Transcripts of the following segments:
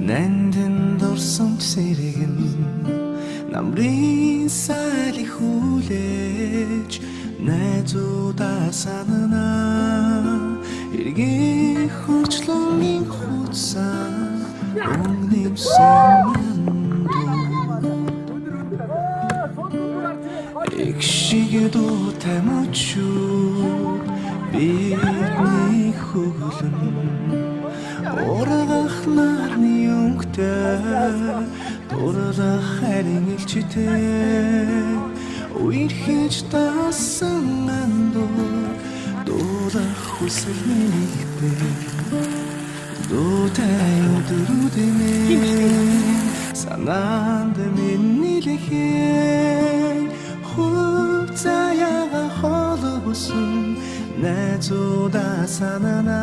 Нандин дурсан сэргэн намрын сайлих хүлээж найзуудаа санана эргэн хөрчлөмийн хуцсан өнгөмсөн Экшигэ дуутай мөчүү бидний хөглөн Оргах нарны өнгөтэй дурлах харин илчтэй Үерхэж тасан андуу дуулах хүсэл нэгтэй Дуутай өдрүүдийн санаанд миний лэхээ Хуцаяга холбосон найзуудаа санана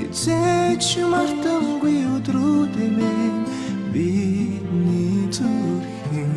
Эцэж мартамгүй өдрүүдийн бидний зүрхэн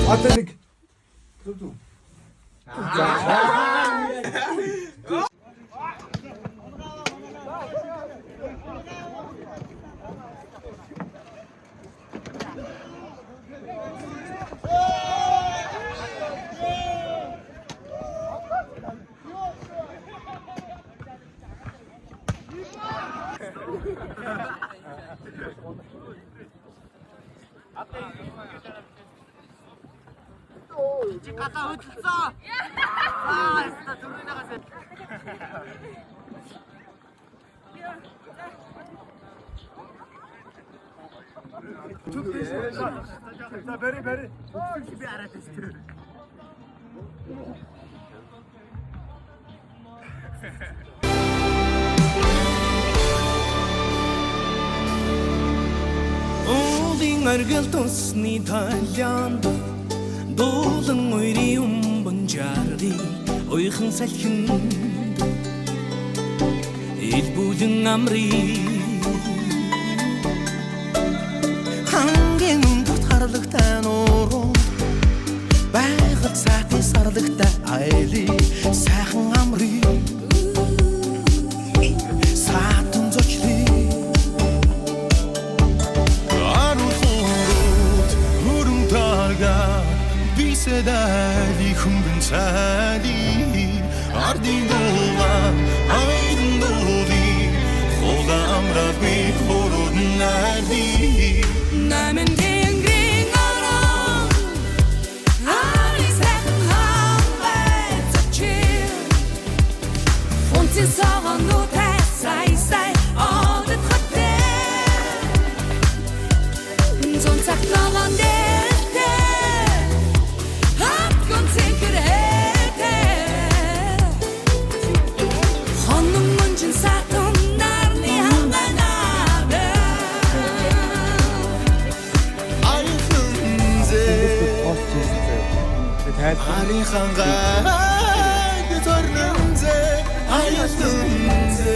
Аталик. Чи гадаа хөдөлсөн. Аа, яста зүрх нагаасаа. Бери. Би араад шүү. Уулын аргал тусны талянд дуулан ойрын умбан жаргы ойхон салхинд илбүлэн амры хангийн өндөрт харлагтай нууруу байгаль саатын сарлагтай айли сайхан амры саатын зочли Sedali kumbin sali ardindola aydındoли Хола амрад би хород нарди Намэн тэнгэрийн орон Ари сайхан хамбай зачил Хунцэн согонуутай сай одод хатээ Зон цаг ногоон Ари хангаа гитарнэнзэ аялнэнзэ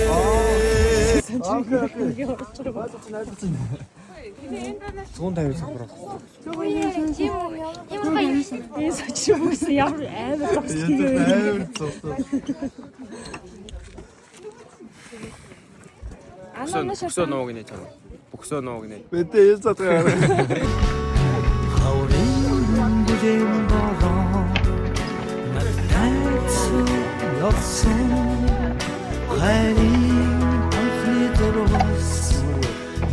Окей. 150 самбар. Ямар амар зогсчих юм. Амар цогцоо. Бөксөө нууг нэ чам. Бөксөө нууг нэ. Бэтэ яцгаа. 하울인 그댄 보러 나타날 수 없어 하얀 방문이 들어왔어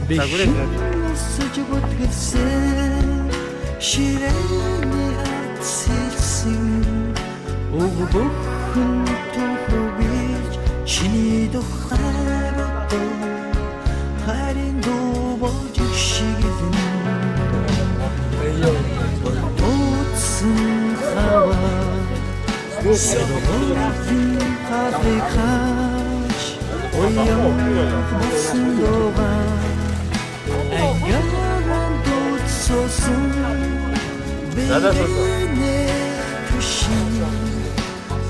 비신을 쓰지 못했어 시련이 아찔신 오고 복은 또 호비 신이도 하루도 할인도 버주시기든 옷은 하와 새로운 파브리카지 오염 무슨 도가 안경한 돋 솟은 비례내 표시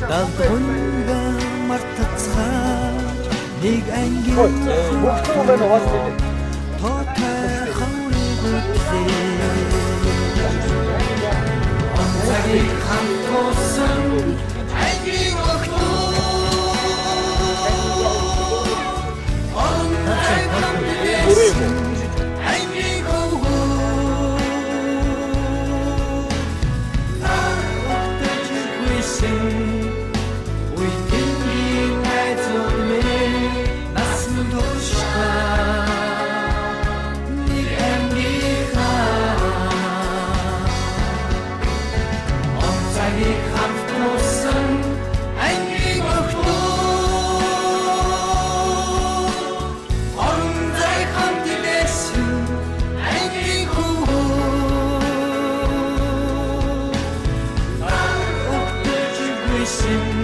나돈가 말타차 네가 안긴 더 타오르고 자기 한 곳은 알기 없고 언제 감기겠음 알기 없고 나 엎드지고 있음 우리들이 날 도움에 낯선 도시가 Listen